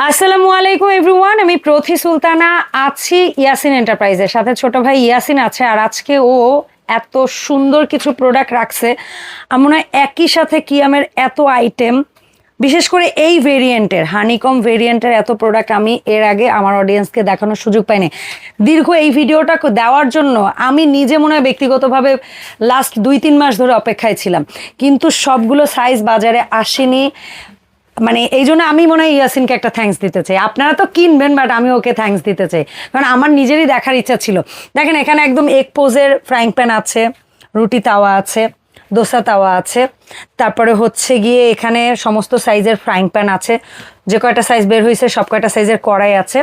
আসসালামু আলাইকুম এভরিওয়ান, আমি প্রথি সুলতানা আছি ইয়াসিন এন্টারপ্রাইজের সাথে। ছোট ভাই ইয়াসিন আছে, আর আজকে ও এত সুন্দর কিছু প্রোডাক্ট রাখছে। আমার মনে হয় একই সাথে কিয়ামের এত আইটেম, বিশেষ করে এই ভেরিয়েন্টের হানিকম ভেরিয়েন্টের এত প্রোডাক্ট আমি এর আগে আমার অডিয়েন্সকে দেখানোর সুযোগ পাইনি। দীর্ঘ এই ভিডিওটা দেওয়ার জন্য আমি নিজে মনে হয় ব্যক্তিগতভাবে লাস্ট 2-3 মাস ধরে অপেক্ষায় ছিলাম, কিন্তু সবগুলো সাইজ বাজারে আসেনি। মানে এই জন্য আমি মনে হয় ইয়াসিনকে একটা থ্যাঙ্কস দিতে চাই। আপনারা তো কিনবেন, বাট আমি ওকে থ্যাঙ্কস দিতে চাই, কারণ আমার নিজেরই দেখার ইচ্ছা ছিল। দেখেন এখানে একদম এক পোজের ফ্রাইং প্যান আছে, রুটি তাওয়া আছে, দোসা তাওয়া আছে, তারপরে হচ্ছে গিয়ে এখানে সমস্ত সাইজের ফ্রাইং প্যান আছে, যে কয়টা সাইজ বের হয়েছে সব কয়টা সাইজের কড়াই আছে,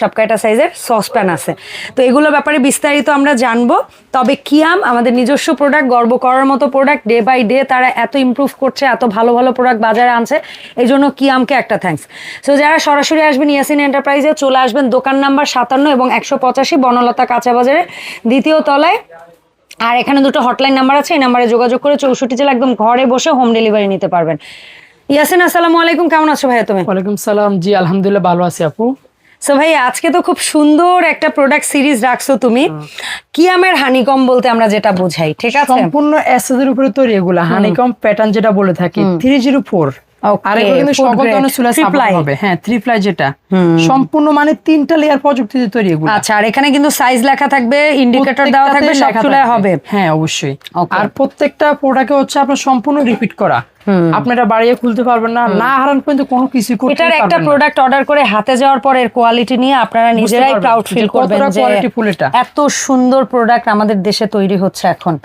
সব কয়টা সাইজের সসপ্যান আছে। তো এগুলোর ব্যাপারে বিস্তারিত আমরা জানবো। তবে কিয়াম আমাদের নিজস্ব প্রোডাক্ট, গর্ব করার মতো প্রোডাক্ট, ডে বাই ডে তারা এত ইমপ্রুভ করছে, এত ভালো ভালো প্রোডাক্ট বাজারে আনছে, এই জন্য কিয়ামকে একটা থ্যাঙ্কস। সো যারা সরাসরি আসবেন ইয়াসিন এন্টারপ্রাইজে চলে আসবেন, দোকান নাম্বার 57 এবং 185 বনলতা কাঁচা বাজারে 2য় তলায়। আর এখানে দুটো হটলাইন নাম্বার আছে, এই নাম্বারে যোগাযোগ করে 64 জেলা একদম ঘরে বসে হোম ডেলিভারি নিতে পারবেন। ইয়াসিন আসসালামু আলাইকুম, কেমন আছো ভাইয়া তুমি? ওয়ালাইকুম সালাম। জি আলহামদুলিল্লাহ ভালো আছি আপু। সো ভাই আজকে তো খুব সুন্দর একটা প্রোডাক্ট সিরিজ রাখছো তুমি। কিয়ামের হানিকম বলতে আমরা যেটা বুঝাই, ঠিক আছে, সম্পূর্ণ এসএসের উপরে তৈরি এগুলা হানিকম প্যাটার্ন যেটা বলে থাকি 304। আর এগুলো কিন্তু সকল ধরনের চুলা সাপোর্ট হবে। হ্যাঁ 3 প্লাই যেটা সম্পূর্ণ মানে 3টা লেয়ার প্রযুক্তিতে তৈরি এগুলো। আচ্ছা, আর এখানে কিন্তু সাইজ লেখা থাকবে, ইন্ডিকেটর দেওয়া থাকবে, সব চুলায় হবে। হ্যাঁ অবশ্যই। আর প্রত্যেকটা প্রোডাক্টে হচ্ছে আপনার সম্পূর্ণ রিপিট করা, আপনারা বাড়িয়ে খুলতে পারবেন না, না হারান পর্যন্ত কোনো কিছু করতে পারবেন না। এটার একটা প্রোডাক্ট অর্ডার করে হাতে যাওয়ার পর এর কোয়ালিটি নিয়ে আপনারা নিজেরাই প্রাউড ফিল করবেন যে এত সুন্দর প্রোডাক্ট আমাদের দেশে তৈরি হচ্ছে এখন।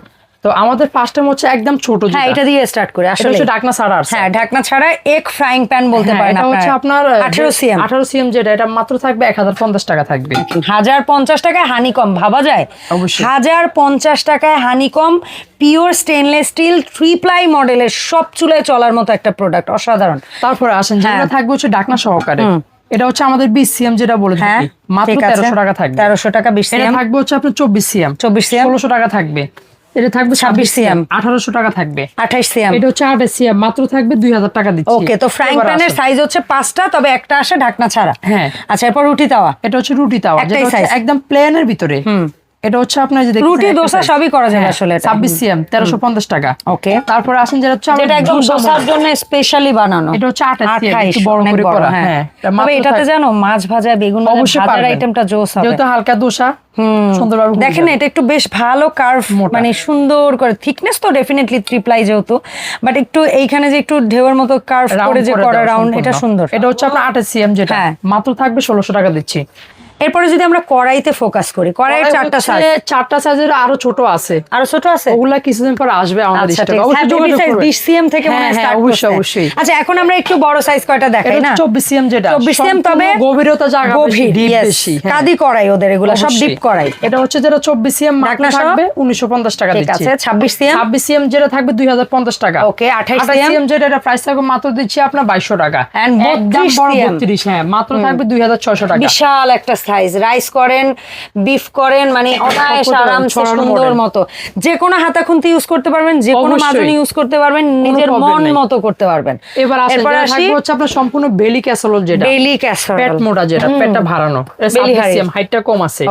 তো আমাদের ফার্স্ট টাইম হচ্ছে একদম ছোট, হ্যাঁ এটা দিয়ে স্টার্ট করে আসলে হচ্ছে ঢাকনা ছাড়া। হ্যাঁ ঢাকনা ছাড়া এক ফ্রাইং প্যান বলতে পারেন। এটা হচ্ছে আপনার 18 সিএম যেটা, এটা মাত্র থাকবে 1050 টাকা থাকবে। 1050 টাকায় হানিকম, ভাবা যায়? অবশ্যই 1050 টাকায় honeycomb pure stainless steel 3 ply মডেলের সব চুলায় চলার মতো একটা প্রোডাক্ট, অসাধারণ। তারপরে আসেন যেটা থাকবে হচ্ছে ঢাকনা সহকারে, এটা হচ্ছে আমাদের 20 সিএম যেটা বলে থাকি, মাত্র 1300 টাকা থাকবে। 1300 টাকা 20 সিএম। এটা থাকবে হচ্ছে আপনার 24 সিএম 1600 টাকা থাকবে। এটা থাকবে 26 সিএম 1800 টাকা থাকবে। 28 সিএম এটা হচ্ছে 28 সিএম মাত্র থাকবে 2000 টাকা দিচ্ছি। ওকে, তো ফ্রাইং প্যানের সাইজ হচ্ছে 5টা, তবে একটা আসে ঢাকনা ছাড়া। হ্যাঁ আচ্ছা, এরপর রুটি তাওয়া, এটা হচ্ছে রুটি তাওয়া যেটা হচ্ছে একদম প্লেনের ভিতরে। এটা হচ্ছে আপনার যে রুটি দোসা সবই করা যায় আসলে। 26 সিএম 1350 টাকা। ওকে, তারপর আসেন যেটা হচ্ছে যেটা একদম দোসার জন্য স্পেশালি বানানো, এটা হচ্ছে 28 সিএম, একটু বড় করে করা। হ্যাঁ তবে এটাতে জানো মাছ ভাজা, বেগুন ভাজা, ভাজার আইটেমটা জোস হবে, যেহেতু হালকা দোসা সুন্দরভাবে দেখেন এটা একটু বেশ ভালো কার্ভ, মানে সুন্দর করে থিকনেস তো ডেফিনেটলি 3 প্লাই যেহেতু, বাট একটু এইখানে যে একটু ঢেউয়ের মতো কার্ভ করে যে করা রাউন্ড, এটা সুন্দর। এটা হচ্ছে আপনার 28 সিএম যেটা মাত্র থাকবে 1600 টাকা দিচ্ছি। এরপরে যদি আমরা কড়াইতে ফোকাস করি, কড়াইয়ের 4টা সাইজ, 4টা সাইজের আরো ছোট আছে, আরো ছোট আছে, ওগুলা কিছুদিন পর আসবে আমাদের স্টকে। অবশ্যই যোগাযোগ করবেন। 20 সিএম থেকে মনে হয় স্টার্ট করছে। অবশ্যই। আচ্ছা, এখন আমরা একটু বড় সাইজ কয়টা দেখাই না? 24 সিএম যেটা, 24 সিএম, তবে গভীরতা জায়গা বেশি, ডিপ বেশি। কাদি কড়াই ওদের, এগুলো সব ডিপ কড়াই। এটা হচ্ছে যেটা 24 সিএম মাত্র থাকবে 1950 টাকা দিচ্ছি। ঠিক আছে, 26 সিএম যেটা থাকবে 2050 টাকা। ওকে, 28 সিএম যেটা, এটা প্রাইস থাকবে মাত্র দিচ্ছি আপনার 2200 টাকা। এন্ড 32 হ্যাঁ মাত্র থাকবে 2600 টাকা। বিশাল একটা সাইজ, রাইস করেন, বিফ করেন, মানে অনায়াসে আরামসে সুন্দর মতো যে কোনো হাতা খুন্তি ইউজ করতে পারবেন, যে কোনো মাজনি ইউজ করতে পারবেন, নিজের মন মতো করতে পারবেন। এবার আসি হচ্ছে আপনার সম্পূর্ণ বেলি ক্যাসারোল যেটা, বেলি ক্যাসারোল পেট মোটা যেটা, পেটটা ভারানো, সিএম হাইটটা কম আছে,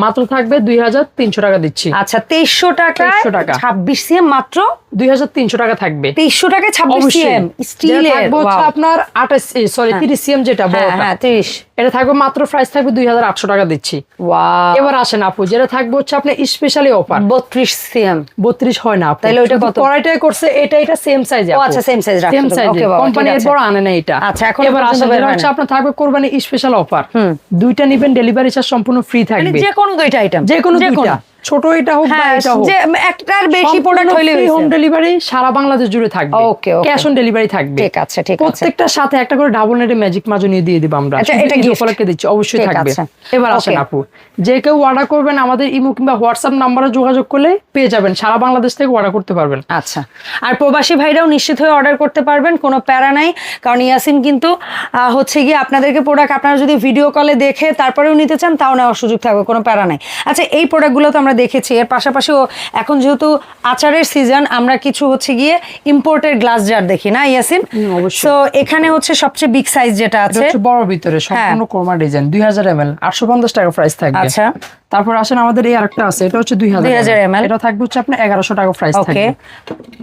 মাত্র থাকবে 2300 টাকা দিচ্ছি। আচ্ছা, 2300 টাকা 26 সিএম মাত্র 2300 টাকা থাকবে। 2300 টাকায় 26 সিএম স্টিলের হচ্ছে আপনার 30 সিএম যেটা বড়টা, হ্যাঁ 30, এটা থাকবে মাত্র প্রাইস থাকবে 2800 টাকা দিচ্ছি। ওয়াও। এবার আসেন আপু, যেটা থাকবে হচ্ছে আপনার স্পেশালি অফার 32 সিএম। 32 হয় না আপু, তাহলে ওটা কত? কড়াইটাই করছে এটা সেম সাইজ। ও আচ্ছা, সেম সাইজ রাখছো। সেম সাইজ, কোম্পানি এর বড় আনে না এটা। আচ্ছা, এখন এবার আসেন যেটা হচ্ছে আপনার থাকবে কোরবানি স্পেশাল অফার, দুইটা নিবেন ডেলিভারি চার্জ সম্পূর্ণ ফ্রি থাকবে। যে কোনো দুইটা আইটেম, যে কোনো দুইটা, ছোট এটা হোক বা এটা হোক, যে একটার বেশি প্রোডাক্ট হইলে হোম ডেলিভারি সারা বাংলাদেশ জুড়ে থাকবে। ওকে, ক্যাশ অন ডেলিভারি থাকবে। ঠিক আছে, ঠিক আছে। প্রত্যেকটার সাথে একটা করে ডাবল নেটে ম্যাজিক মাজনি দিয়ে দিব আমরা। আচ্ছা, এটা কি উপলক্ষে দিচ্ছি, অবশ্যই থাকবে। এবার আসেন আপু, যে কেউ অর্ডার করবেন আমাদের ইমো কিংবা হোয়াটসঅ্যাপ নম্বরে যোগাযোগ করলে পেয়ে যাবেন, সারা বাংলাদেশ থেকে অর্ডার করতে পারবেন। আচ্ছা, আর প্রবাসী ভাইরাও নিশ্চিত হয়ে অর্ডার করতে পারবেন, কোনো প্যারা নাই, কারণ ইয়াসিন কিন্তু হচ্ছে গিয়ে আপনাদেরকে প্রোডাক্ট আপনারা যদি ভিডিও কলে দেখে তারপরেও নিতে চান তাও নেওয়ার সুযোগ থাকবে, কোনো প্যারা নাই। আচ্ছা, এই প্রোডাক্টগুলো তো আমরা দেখেছি। এর পাশাপাশিও এখন যেহেতু আচারের সিজন, আমরা কিছু হচ্ছে গিয়ে ইম্পোর্টেড গ্লাস জার দেখি না ইয়াসিন? তো এখানে হচ্ছে সবচেয়ে বিগ সাইজ যেটা আছে, বড় ভিতরে সম্পূর্ণ কোরমা ডিজাইন, 2000 ml, 850 টাকা প্রাইস থাকবে। আচ্ছা, তারপর আসেন আমাদের এই আরেকটা আছে, এটা হচ্ছে 2000 ml, এটা থাকবে হচ্ছে আপনার 1100 টাকা প্রাইস থাকবে।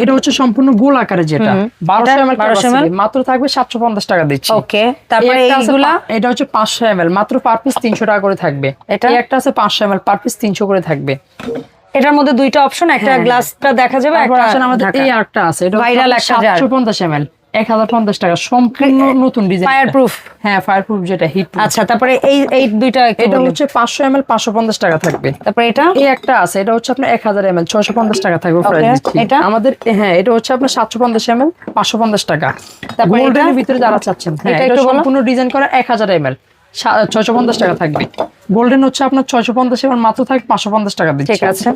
এটা হচ্ছে সম্পূর্ণ গোল আকারে, যেটা 1200 ml মাত্র থাকবে 750 টাকা দিচ্ছি। ওকে, তারপরে এইগুলা, এটা হচ্ছে 500 ml, মাত্র পার পিস 300 টাকা করে থাকবে। এটা একটা আছে 500 ml, পার পিস 300 করে থাকবে। এটার মধ্যে দুইটা অপশন, একটা গ্লাসটা দেখা যাবে, তারপর আসেন আমাদের এই আরেকটা আছে, এটা ভাইরাল একটা 750 ml, 1050 টাকা, সম্পূর্ণ নতুন ডিজাইন, ফায়ার প্রুফ। হ্যাঁ, ফায়ার প্রুফ, যেটা হিট। আচ্ছা, তারপরে এই দুইটা, এটা হচ্ছে 500 ml, 550 টাকা থাকবে। তারপরে এটা এই একটা আছে, এটা হচ্ছে আপনার 1000 ml, 650 টাকা থাকবে প্রাইস দিচ্ছি। এটা আমাদের, হ্যাঁ, এটা হচ্ছে আপনার 750 ml, 550 টাকা। তারপরে গোল্ডেনের ভিতরে যারা চাচ্ছেন, হ্যাঁ, এটা সম্পূর্ণ ডিজাইন করা 1000 ml, 650 টাকা থাকবে। গোল্ডেন হচ্ছে আপনার 650 ml, মাত্র থাকবে 550 টাকা দিচ্ছি। ঠিক আছে,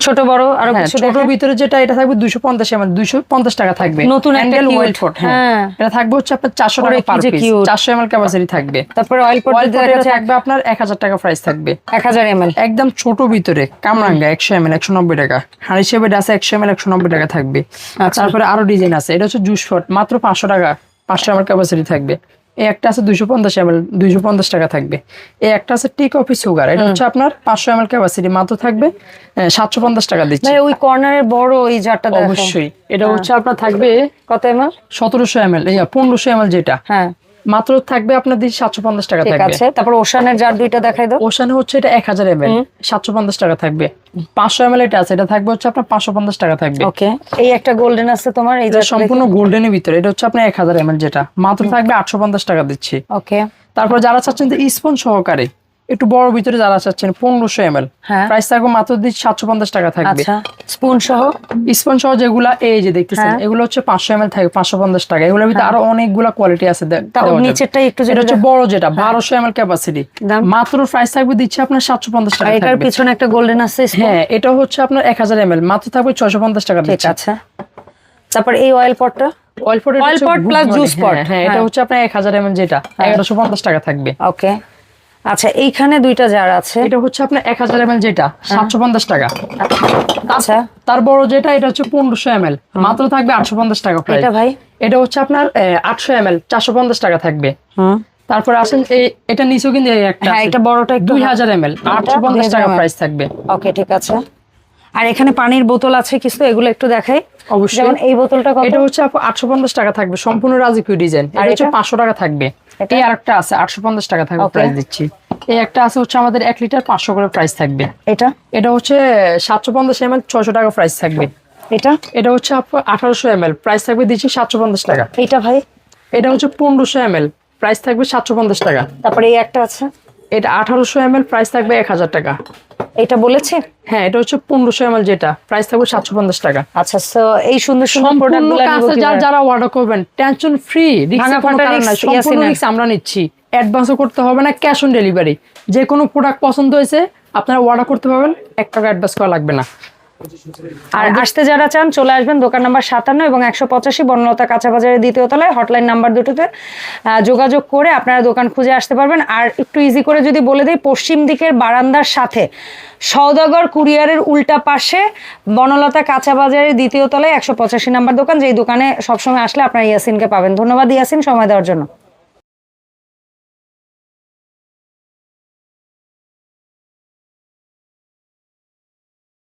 ছোট বড় আরো কিছু ছোট ভিতরে যেটা, এটা থাকবে 250 ml, 250 টাকা থাকবে। নতুন একটা অয়েল পট, হ্যাঁ, এটা থাকবে হচ্ছে আপনার 400 টাকা পার পিস, 400 ml ক্যাপাসিটি থাকবে। তারপরে অয়েল পট থাকবে আপনার 1000 টাকা প্রাইস থাকবে, 1000 ml, একদম ছোট ভিতরে কামরাঙ্গা 100 ml, 190 টাকা। হাঁড়ি শেপের আছে 100 ml, 190 টাকা থাকবে। তারপরে আরো ডিজাইন আছে, এটা হচ্ছে জুস পট, মাত্র 500 টাকা, 500 ml ক্যাপাসিটি থাকবে। এই একটা আছে 250 ml, 250 টাকা থাকবে। এই একটা আছে টি কফি সুগার, এটা হচ্ছে আপনার 500 ml ক্যাপাসিটি, মাত্র থাকবে 750 টাকা দিচ্ছি। ভাই ওই কর্নারের বড় ওই জারটা দেখো। অবশ্যই, এটা হচ্ছে আপনার থাকবে কত ml? 1700 ml, 1500 ml, যেটা হ্যাঁ, মাত্র থাকবে আপনার 750 টাকা ঠিক থাকবে। আছে। তারপর ওশানের জার দুইটা দেখাই দাও। ওশানে হচ্ছে এটা 1000 ml, 750 টাকা থাকবে। 500 ml এটা আছে, এটা থাকবে হচ্ছে আপনার 550 টাকা থাকবে। ওকে, এই একটা গোল্ডেন আছে তোমার, এই এটা সম্পূর্ণ গোল্ডেনের ভিতরে, এটা হচ্ছে আপনার 1000 ml, যেটা মাত্র থাকবে 850 টাকা দিচ্ছি। ওকে, তারপর যারা চাচ্ছেন যে স্পন সহকারে একটু বড় ভিতরে যারা চাচ্ছেন 1500 ml, প্রাইস থাকবে মাত্র 750 টাকা থাকবে। আচ্ছা, স্পুন সহ, স্পন সহ যেগুলা এই যে দেখতেছেন, এগুলো হচ্ছে 500 ml থাকবে 550 টাকা। এগুলোর ভিতরে আরো অনেকগুলা কোয়ালিটি আছে। নিচেরটা একটু, এটা হচ্ছে বড়, যেটা 1200 ml ক্যাপাসিটি, মাত্র প্রাইস থাকবে দিচ্ছে আপনার 750 টাকা। এটার পিছনে একটা গোল্ডেন আছে, হ্যাঁ, এটা হচ্ছে আপনার 1000 ml, মাত্র থাকবে 650 টাকা ঠিক আছে। তারপর এই অয়েল পটটা, oil pot plus juice pot, হ্যাঁ, এটা হচ্ছে আপনার 1000 ml, যেটা 1150 টাকা থাকবে। ওকে, আচ্ছা, এইখানে দুইটা জার আছে, এটা হচ্ছে আপনার 1000 ml, যেটা 750 টাকা। আচ্ছা, তার বড় যেটা, এটা হচ্ছে 1500 ml, মাত্র থাকবে 850 টাকা প্রাইস। এটা ভাই, এটা হচ্ছে আপনার 800 ml, 450 টাকা থাকবে। তারপর আসেন এটা নিচেও কিন্তু একটা, হ্যাঁ, এটা বড়টা একটু 2000 ml, 850 টাকা প্রাইস থাকবে। ওকে, ঠিক আছে। আর এখানে পানির বোতল আছে কিছু,500 একটু দেখাই। অবশ্যই, যেমন এই বোতলটা কত? এটা হচ্ছে 850 টাকা থাকবে, সম্পূর্ণ রাজকীয় ডিজাইন। আর এটা হচ্ছে 500 টাকা থাকবে। এই আরেকটা আছে 850 টাকা থাকবে, প্রাইস দিচ্ছি। এই একটা আছে হচ্ছে আমাদের 1 লিটার 500 করে প্রাইস থাকবে। এটা হচ্ছে 750 ml, 600 টাকা প্রাইস থাকবে। এটা হচ্ছে 1800 ml, প্রাইস থাকবে দিচ্ছি 750 টাকা। এটা ভাই, এটা হচ্ছে 1500 ml, প্রাইস থাকবে 750 টাকা। তারপরে এই একটা আছে, এটা 1800 ml, প্রাইস থাকবে 1000 টাকা। এটা বলেছে, হ্যাঁ, এটা হচ্ছে 1500 ml, যেটা প্রাইস থাকবে 750 টাকা। আচ্ছা, সো এই সুন্দর সুন্দর প্রোডাক্টগুলো যারা অর্ডার করবেন টেনশন ফ্রি, সম্পূর্ণ রিস্ক আমরা নিচ্ছি। অ্যাডভান্সও করতে হবে না, ক্যাশ অন ডেলিভারি। যে কোনো প্রোডাক্ট পছন্দ হয়েছে আপনারা অর্ডার করতে পারবেন, 1 টাকা অ্যাডভান্স করা লাগবে না। আর আসতে যারা চান চলে আসবেন দোকান নাম্বার 57 এবং 185 বনলতা কাঁচা বাজারের 2য় তলায়। হটলাইন নাম্বার দুটোতে যোগাযোগ করে আপনারা দোকান খুঁজে আসতে পারবেন। আর একটু ইজি করে যদি বলে দিই, পশ্চিম দিকের বারান্দার সাথে সওদাগর কুরিয়ারের উল্টা পাশে বনলতা কাঁচা বাজারের 2য় তলায় 185 নাম্বার দোকান, যেই দোকানে সবসময় আসলে আপনারা ইয়াসিনকে পাবেন। ধন্যবাদ ইয়াসিন সময় দেওয়ার জন্য।